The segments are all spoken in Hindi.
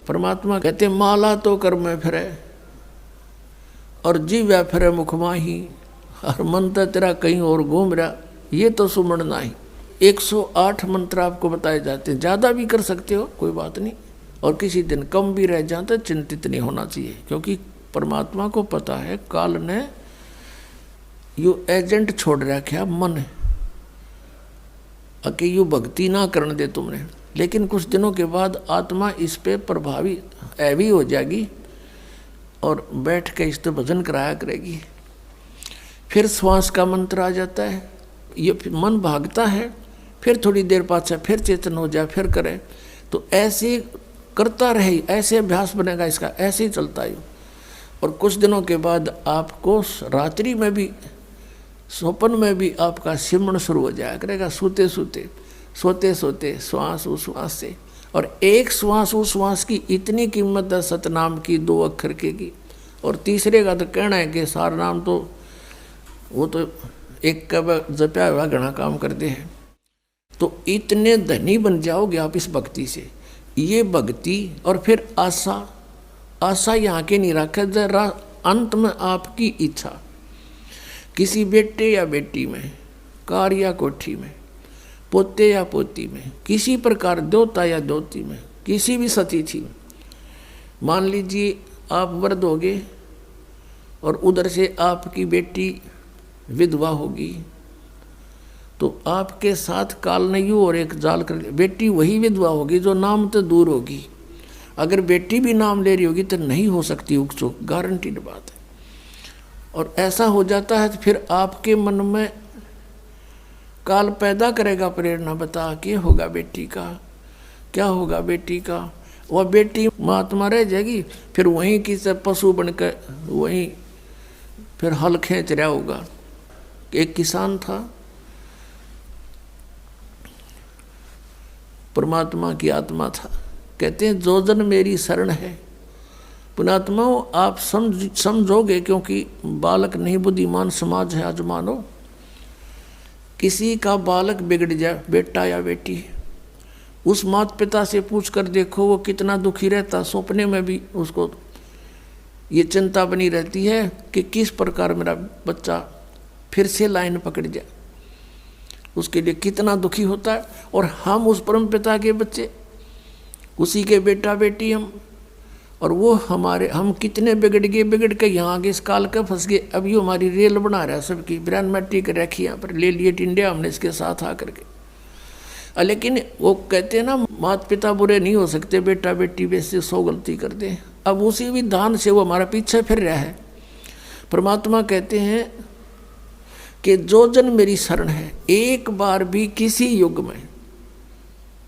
परमात्मा कहते माला तो कर में फिरे और जीव फिरे मुख माही, और मंत्र तेरा कहीं और घूम रहा, ये तो सुमण नहीं। 108 मंत्र आपको बताए जाते हैं, ज़्यादा भी कर सकते हो कोई बात नहीं, और किसी दिन कम भी रह जाते चिंतित नहीं होना चाहिए, क्योंकि परमात्मा को पता है काल ने यू एजेंट छोड़ रखा मन कि यू भक्ति ना करने दे तुमने, लेकिन कुछ दिनों के बाद आत्मा इस पे प्रभावी ऐवी हो जाएगी और बैठ के इस तो भजन कराया करेगी। फिर श्वास का मंत्र आ जाता है, ये मन भागता है, फिर थोड़ी देर पाछा फिर चेतन हो जाए, फिर करे, तो ऐसे करता रहे, ऐसे अभ्यास बनेगा इसका, ऐसे ही चलता है। और कुछ दिनों के बाद आपको रात्रि में भी, स्वप्न में भी आपका सिमरण शुरू हो जाया करेगा, सोते सोते सोते सोते श्वास उस श्वास से। और एक श्वास उस श्वास की इतनी कीमत है सतनाम की, 2 अक्षर की, और तीसरे का तो कहना है कि सार नाम तो वो तो एक का जपया हुआ घना काम करते हैं। तो इतने धनी बन जाओगे आप इस भक्ति से। ये भक्ति और फिर आशा, आशा यहाँ के नहीं रखे, जरा अंत में आपकी इच्छा, किसी बेटे या बेटी में, कार या कोठी में, पोते या पोती में, किसी प्रकार देवता या देवती में, किसी भी सतिथि में। मान लीजिए आप वृद्ध होगे और उधर से आपकी बेटी विधवा होगी, तो आपके साथ कालनयु और एक जाल कर, बेटी वही विधवा होगी जो नाम तो दूर होगी। अगर बेटी भी नाम ले रही होगी तो नहीं हो सकती उकचुक, गारंटीड बात है। और ऐसा हो जाता है तो फिर आपके मन में काल पैदा करेगा प्रेरणा, बता क्या होगा बेटी का, क्या होगा बेटी का। वह बेटी महात्मा रह जाएगी, फिर वहीं की से पशु बनकर वहीं फिर हल खींच रहा होगा। एक किसान था, परमात्मा की आत्मा था, कहते हैं जो जन मेरी शरण है। पुणात्मा आप समझोगे, क्योंकि बालक नहीं बुद्धिमान समाज है आज मानो। किसी का बालक बिगड़ जाए, बेटा या बेटी, उस माता पिता से पूछ कर देखो वो कितना दुखी रहता। सपने में भी उसको ये चिंता बनी रहती है कि किस प्रकार मेरा बच्चा फिर से लाइन पकड़ जाए, उसके लिए कितना दुखी होता है। और हम उस परम पिता के बच्चे, उसी के बेटा बेटी हम, और वो हमारे, हम कितने बिगड़ के यहाँ आगे इस काल का फंस गए। अब ये हमारी रेल बना रहा है सबकी, ब्रांड मैट्री कर रखी यहाँ पर, ले लिए टिंडिया हमने इसके साथ आकर के। लेकिन वो कहते हैं ना माता पिता बुरे नहीं हो सकते, बेटा बेटी वैसे 100 गलती करते हैं। अब उसी विधान से वो हमारा पीछे फिर रहा है। परमात्मा कहते हैं कि जो जन मेरी शरण है, एक बार भी किसी युग में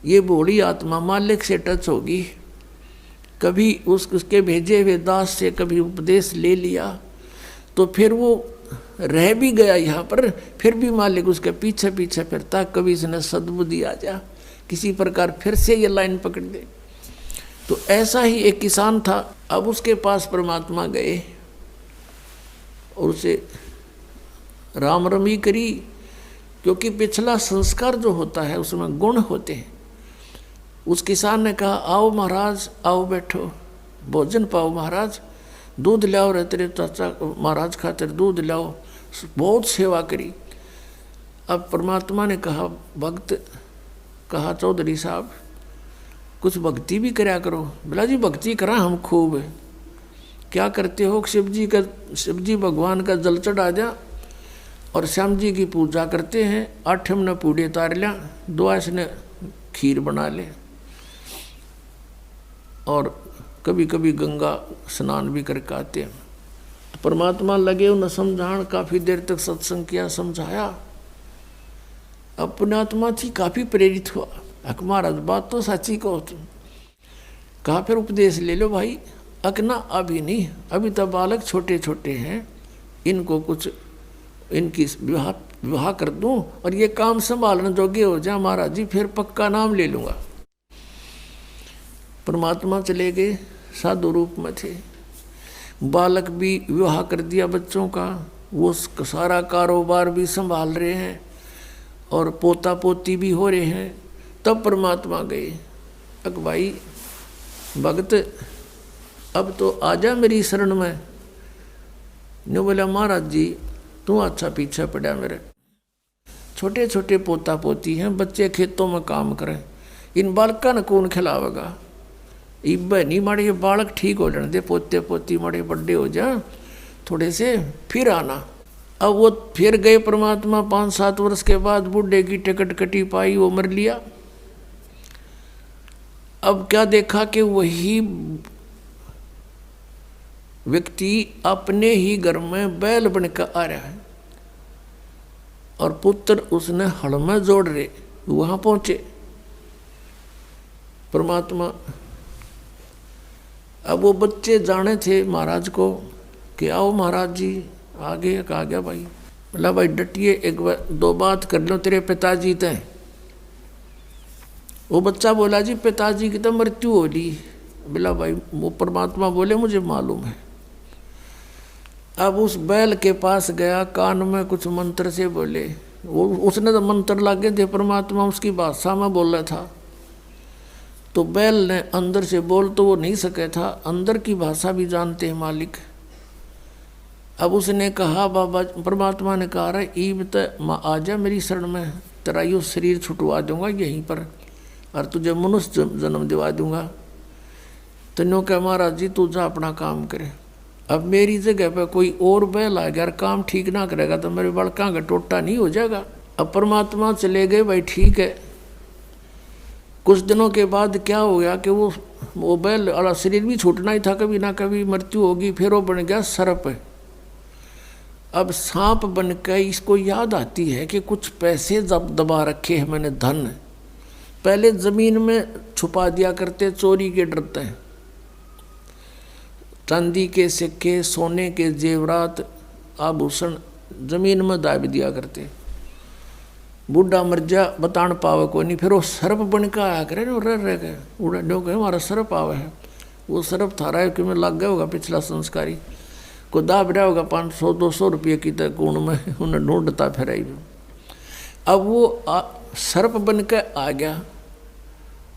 ये बूढ़ी आत्मा मालिक से टच होगी, कभी उसके भेजे हुए दास से कभी उपदेश ले लिया, तो फिर वो रह भी गया यहाँ पर, फिर भी मालिक उसके पीछे पीछे फिरता, कभी इसने सद्बुद्धि आ जा, किसी प्रकार फिर से ये लाइन पकड़ दे। तो ऐसा ही एक किसान था। अब उसके पास परमात्मा गए और उसे राम रमी करी, क्योंकि पिछला संस्कार जो होता है उसमें गुण होते हैं। उस किसान ने कहा आओ महाराज, आओ बैठो, भोजन पाओ महाराज, दूध लाओ रे तेरे चाचा महाराज खातिर दूध लाओ। बहुत सेवा करी। अब परमात्मा ने कहा, भक्त कहा चौधरी साहब कुछ भक्ति भी कराया करो। बोला जी भक्ति करा हम खूब। क्या करते हो? शिव जी भगवान का जल चढ़ा जा और श्याम जी की पूजा करते हैं। 8 ने पूड़े तार लिया, 2 ने खीर बना ले, और कभी कभी गंगा स्नान भी करके आते हैं। तो परमात्मा लगे उन्हें समझान, काफ़ी देर तक सत्संग किया, समझाया। अपने आत्मा थी काफ़ी प्रेरित हुआ, अक महाराज बात तो सच्ची कहो तुम। कहा फिर उपदेश ले लो भाई। अकना अभी नहीं, अभी तो बालक छोटे छोटे हैं, इनको कुछ इनकी विवाह कर दूं और ये काम संभालने जोगे हो जाए महाराज जी, फिर पक्का नाम ले लूँगा। परमात्मा चले गए, साधु रूप में थे। बालक भी विवाह कर दिया बच्चों का, वो सारा कारोबार भी संभाल रहे हैं और पोता पोती भी हो रहे हैं। तब परमात्मा गए, अक भाई भगत अब तो आजा मेरी शरण में। न्यू बोला महाराज जी तू अच्छा पीछे पड़ा मेरे। छोटे छोटे पोता पोती हैं, बच्चे खेतों में काम करें, इन बालका ने कौन खिलावेगा। इब नहीं माड़े ये बालक ठीक हो जाने दे, पोते पोती माड़े बड़े हो जा थोड़े से, फिर आना। अब वो फिर गए परमात्मा। 5-7 वर्ष के बाद बूढ़े की टिकट कटी पाई, वो मर लिया। अब क्या देखा कि वही व्यक्ति अपने ही घर में बैल बनकर आ रहा है और पुत्र उसने हड़ में जोड़ रहे। वहां पहुंचे परमात्मा। अब वो बच्चे जाने थे महाराज को कि आओ महाराज जी आगे। कहा गया भाई, बोला भाई डटिए, एक दो बात कर लो तेरे पिताजी तय। वो बच्चा बोला जी पिताजी की तो मृत्यु हो ली। बोला भाई वो परमात्मा बोले मुझे मालूम है। अब उस बैल के पास गया, कान में कुछ मंत्र से बोले। वो उसने तो मंत्र लागे थे, परमात्मा उसकी भाषा में बोल रहा था। तो बैल ने अंदर से बोल तो वो नहीं सके था, अंदर की भाषा भी जानते हैं मालिक। अब उसने कहा बाबा, परमात्मा ने कहा रहा ईब तो आ जा मेरी शरण में, तेरा यो शरीर छुटवा दूंगा यहीं पर और तुझे मनुष्य जन्म दिवा दूंगा। तो नो कह महाराज जी तू जा अपना काम करे। अब मेरी जगह पे कोई और बैल आ गया और काम ठीक ना करेगा तो मेरे बड़का का टोटा नहीं हो जाएगा। अब परमात्मा चले गए, भाई ठीक है। कुछ दिनों के बाद क्या हो गया कि वो बैल वाला शरीर भी छूटना ही था, कभी ना कभी मृत्यु होगी। फिर वो बन गया सर्प। अब सांप बन के इसको याद आती है कि कुछ पैसे जब दबा रखे हैं मैंने, धन पहले जमीन में छुपा दिया करते, चोरी के डरते हैं। चांदी के सिक्के, सोने के जेवरात, आभूषण जमीन में दाब दिया करते। बूढ़ा मर जा बतान पावे को नहीं, फिर वो सर्प बन के आया करे रह गए उड़ा नो कहे हमारा सर्प आवे है। वो सर्प थारा है कि में लग गया होगा पिछला संस्कारी को, दाब रहा होगा 500-200 रुपये की तक गुण में उन्हें ढूंढता फिर। अब वो सर्प बन के आ गया।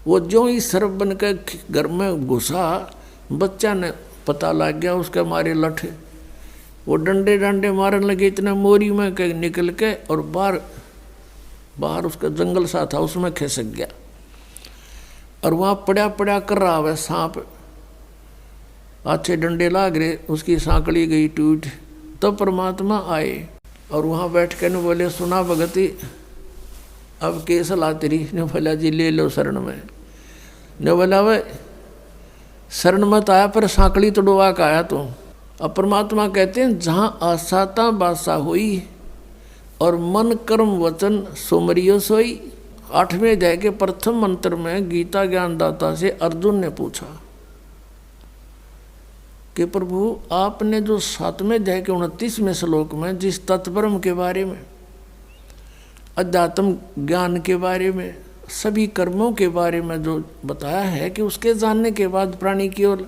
वो जो ही सर्प बन के घर में घुसा, बच्चा ने पता लग गया, उसके मारे लठ वो डंडे डंडे मारने लगे। इतना मोरी में के निकल के और बाहर उसका जंगल सा था उसमें खिसक गया और वहाँ पड़ा पड़ा कर रहा है सांप। अच्छे डंडे लाग रहे, उसकी सांकड़ी गई टूट। तब परमात्मा आए और वहाँ बैठ के ने बोले सुना भगती अब के सलाह तेरी। ने बोला जी ले लो शरण में। ने बोला भाई शरण मत आया पर सांकड़ी तोड़वा का आया तो। अब परमात्मा कहते हैं जहाँ आसाता बासा हुई और मन कर्म वचन सुमरियो सोई। 8वें अध्याय के प्रथम मंत्र में गीता ज्ञानदाता से अर्जुन ने पूछा कि प्रभु आपने जो 7वें अध्याय के 29वें श्लोक में जिस तत्परम के बारे में, अध्यात्म ज्ञान के बारे में, सभी कर्मों के बारे में जो बताया है कि उसके जानने के बाद प्राणी की ओर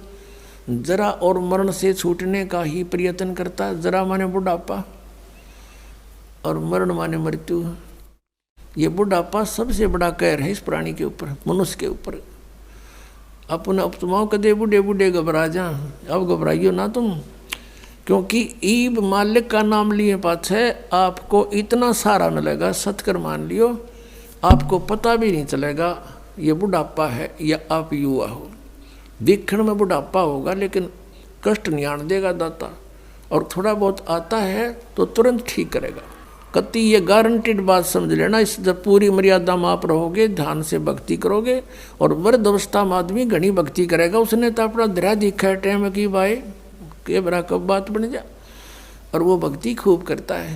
जरा और मरण से छूटने का ही प्रयत्न करता है। जरा माने बुढ़ापा और मरण माने मृत्यु। ये बुढ़ापा सबसे बड़ा कहर है इस प्राणी के ऊपर, मनुष्य के ऊपर। अपने अपतमाओं कदे बूढ़े बूढ़े घबरा जा, अब घबराइयो ना तुम, क्योंकि ईब मालिक का नाम लिए पाछे आपको इतना सारा मिलेगा। सत्कर मान लियो, आपको पता भी नहीं चलेगा ये बुढ़ापा है या आप युवा हो। दिखण में बुढ़ापा होगा लेकिन कष्ट नहीं आने देगा दाता, और थोड़ा बहुत आता है तो तुरंत ठीक करेगा। कति ये गारंटीड बात समझ लेना। इस जब पूरी मर्यादा में आप रहोगे, ध्यान से भक्ति करोगे, और वृद्ध अवस्था में आदमी घनी भक्ति करेगा। उसने तो अपना धैर्य दिखा है टाइम की भाई के बरा कब बात बन जा, और वो भक्ति खूब करता है।